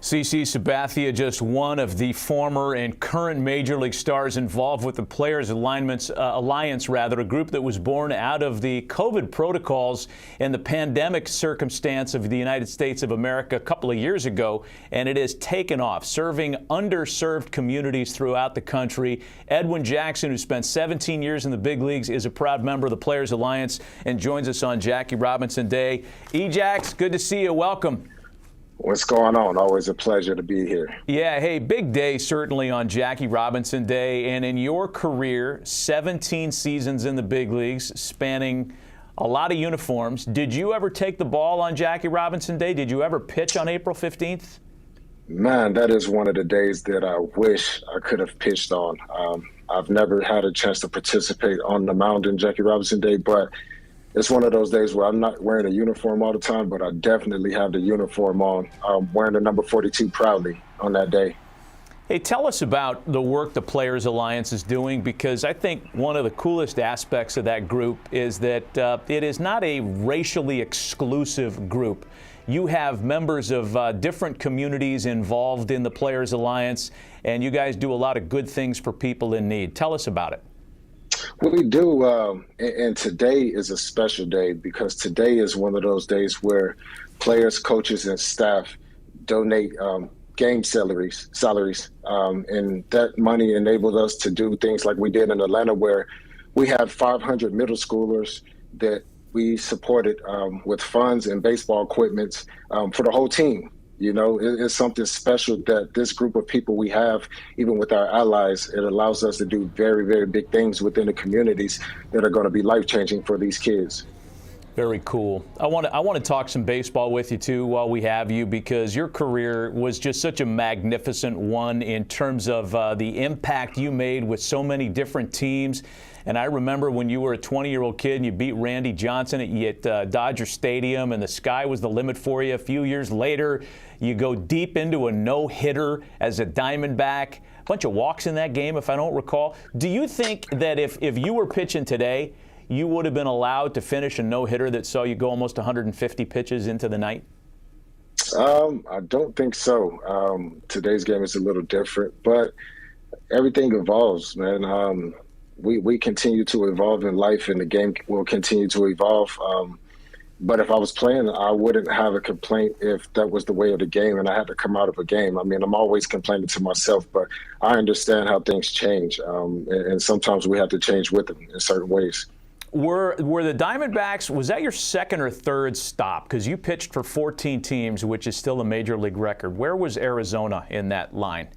CC Sabathia, just one of the former and current Major League stars involved with the Players Alliance, a group that was born out of the COVID protocols and the pandemic circumstance of the United States of America a couple of years ago, and it has taken off, serving underserved communities throughout the country. Edwin Jackson, who spent 17 years in the big leagues, is a proud member of the Players Alliance and joins us on Jackie Robinson Day. E-Jax, good to see you. Welcome. What's going on? Always a pleasure to be here. Yeah, hey, big day certainly on Jackie Robinson Day. And in your career, 17 seasons in the big leagues, spanning a lot of uniforms. Did you ever take the ball on Jackie Robinson Day? Did you ever pitch on April 15th? Man, that is one of the days that I wish I could have pitched on. I've never had a chance to participate on the mound in Jackie Robinson Day, but it's one of those days where I'm not wearing a uniform all the time, but I definitely have the uniform on. I'm wearing the number 42 proudly on that day. Hey, tell us about the work the Players Alliance is doing, because I think one of the coolest aspects of that group is that it is not a racially exclusive group. You have members of different communities involved in the Players Alliance, and you guys do a lot of good things for people in need. Tell us about it. We do, and today is a special day because today is one of those days where players, coaches, and staff donate game salaries, and that money enabled us to do things like we did in Atlanta, where we had 500 middle schoolers that we supported with funds and baseball equipment for the whole team. You know, it's something special that this group of people we have, even with our allies, it allows us to do very, very big things within the communities that are going to be life-changing for these kids. Very cool. I want to talk some baseball with you, too, while we have you, because your career was just such a magnificent one in terms of the impact you made with so many different teams. And I remember when you were a 20-year-old kid and you beat Randy Johnson at Dodger Stadium, and the sky was the limit for you. A few years later, you go deep into a no-hitter as a Diamondback. A bunch of walks in that game, if I don't recall. Do you think that if you were pitching today, you would have been allowed to finish a no-hitter that saw you go almost 150 pitches into the night? I don't think so. Today's game is a little different, but everything evolves, man. We continue to evolve in life, and the game will continue to evolve. But if I was playing, I wouldn't have a complaint if that was the way of the game and I had to come out of a game. I mean, I'm always complaining to myself, but I understand how things change, and sometimes we have to change with them in certain ways. Were the Diamondbacks, was that your second or third stop? Because you pitched for 14 teams, which is still a major league record. Where was Arizona in that line?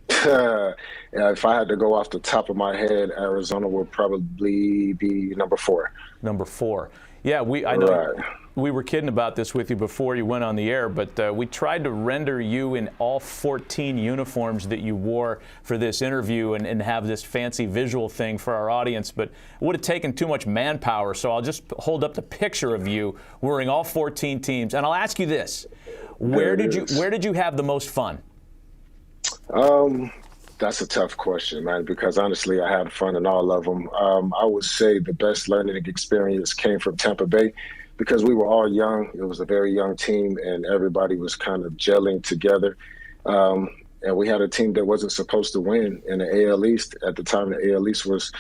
If I had to go off the top of my head, Arizona would probably be number 4. Number 4. Yeah, I know we were kidding about this with you before you went on the air, but we tried to render you in all 14 uniforms that you wore for this interview and have this fancy visual thing for our audience, but it would have taken too much manpower, so I'll just hold up the picture of you wearing all 14 teams. And I'll ask you this, where did you have the most fun? That's a tough question, man, because honestly, I had fun in all of them. I would say the best learning experience came from Tampa Bay because we were all young. It was a very young team, and everybody was kind of gelling together. And we had a team that wasn't supposed to win in the AL East. At the time, the AL East was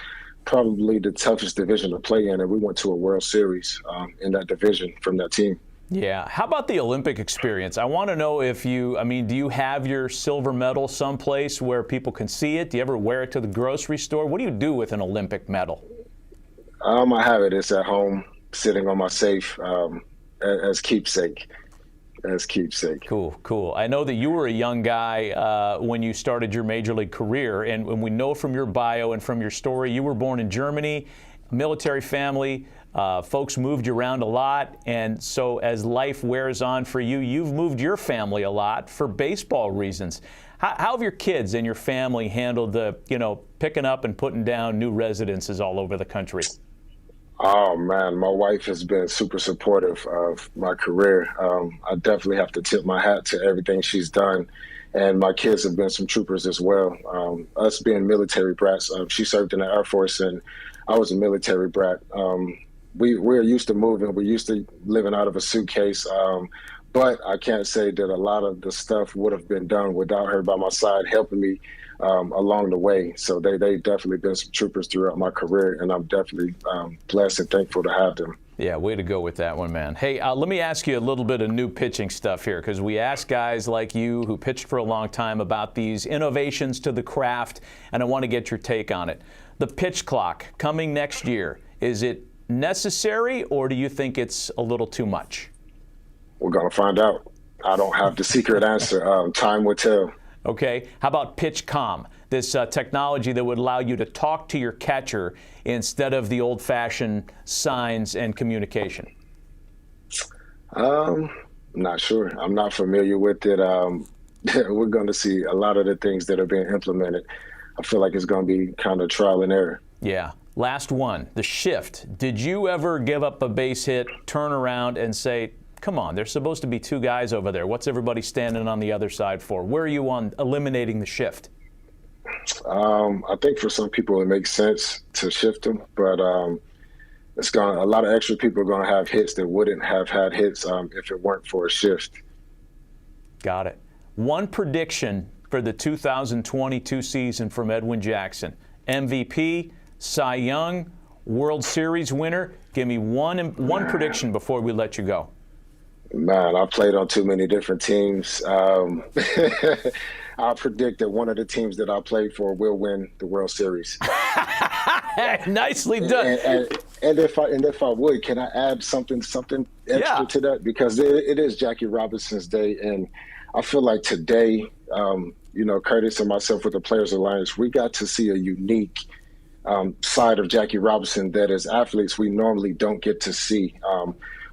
probably the toughest division to play in, and we went to a World Series in that division from that team. Yeah. How about the Olympic experience? I want to know if do you have your silver medal someplace where people can see it? Do you ever wear it to the grocery store? What do you do with an Olympic medal? I have it. It's at home, sitting on my safe as keepsake. Cool. I know that you were a young guy when you started your major league career, and we know from your bio and from your story, you were born in Germany, military family. Folks moved you around a lot, and so as life wears on for you, you've moved your family a lot for baseball reasons. How have your kids and your family handled the, picking up and putting down new residences all over the country? Oh, man, my wife has been super supportive of my career. I definitely have to tip my hat to everything she's done. And my kids have been some troopers as well. Us being military brats, she served in the Air Force, and I was a military brat. We're used to moving. We're used to living out of a suitcase. But I can't say that a lot of the stuff would have been done without her by my side helping me along the way. So they definitely been some troopers throughout my career, and I'm definitely blessed and thankful to have them. Yeah, way to go with that one, man. Hey, let me ask you a little bit of new pitching stuff here, because we ask guys like you who pitched for a long time about these innovations to the craft, and I want to get your take on it. The pitch clock coming next year, is it necessary, or do you think it's a little too much? We're going to find out. I don't have the secret answer. Time will tell. Okay. How about pitch comm? This technology that would allow you to talk to your catcher instead of the old-fashioned signs and communication. Not sure. I'm not familiar with it. We're going to see a lot of the things that are being implemented. I feel like it's going to be kind of trial and error. Yeah. Last one, the shift. Did you ever give up a base hit, turn around, and say, come on, there's supposed to be two guys over there. What's everybody standing on the other side for? Where are you on eliminating the shift? I think for some people it makes sense to shift them, but a lot of extra people are going to have hits that wouldn't have had hits if it weren't for a shift. Got it. One prediction for the 2022 season from Edwin Jackson. MVP, Cy Young, World Series winner. Give me one prediction before we let you go. Man, I played on too many different teams. I predict that one of the teams that I played for will win the World Series. Nicely done. And if I would, can I add something extra to that? Because it is Jackie Robinson's day, and I feel like today, Curtis and myself with the Players Alliance, we got to see a unique side of Jackie Robinson that as athletes we normally don't get to see.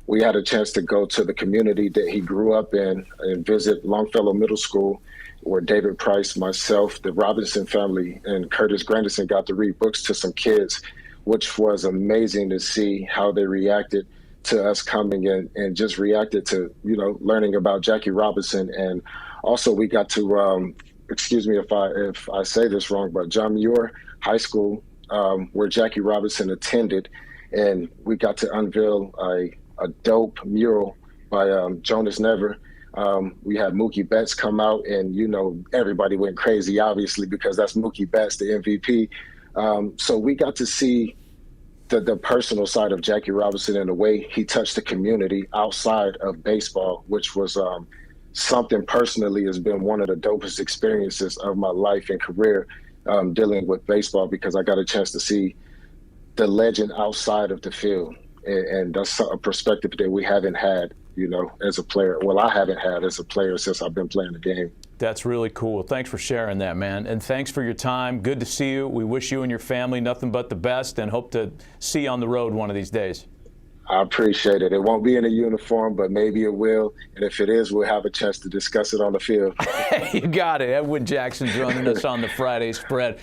We had a chance to go to the community that he grew up in and visit Longfellow Middle School, where David Price, myself, the Robinson family, and Curtis Grandison got to read books to some kids, which was amazing to see how they reacted to us coming in and just reacted to, learning about Jackie Robinson. And also we got to, excuse me if I say this wrong, but John Muir High School, where Jackie Robinson attended, and we got to unveil a dope mural by Jonas Never. We had Mookie Betts come out, and everybody went crazy, obviously, because that's Mookie Betts, the MVP. So we got to see the personal side of Jackie Robinson and the way he touched the community outside of baseball, which was something personally has been one of the dopest experiences of my life and career dealing with baseball, because I got a chance to see the legend outside of the field. And that's a perspective that we haven't had, as a player. Well, I haven't had as a player since I've been playing the game. That's really cool. Thanks for sharing that, man. And thanks for your time. Good to see you. We wish you and your family nothing but the best, and hope to see you on the road one of these days. I appreciate it. It won't be in a uniform, but maybe it will. And if it is, we'll have a chance to discuss it on the field. You got it. Edwin Jackson joining us on the Friday Spread.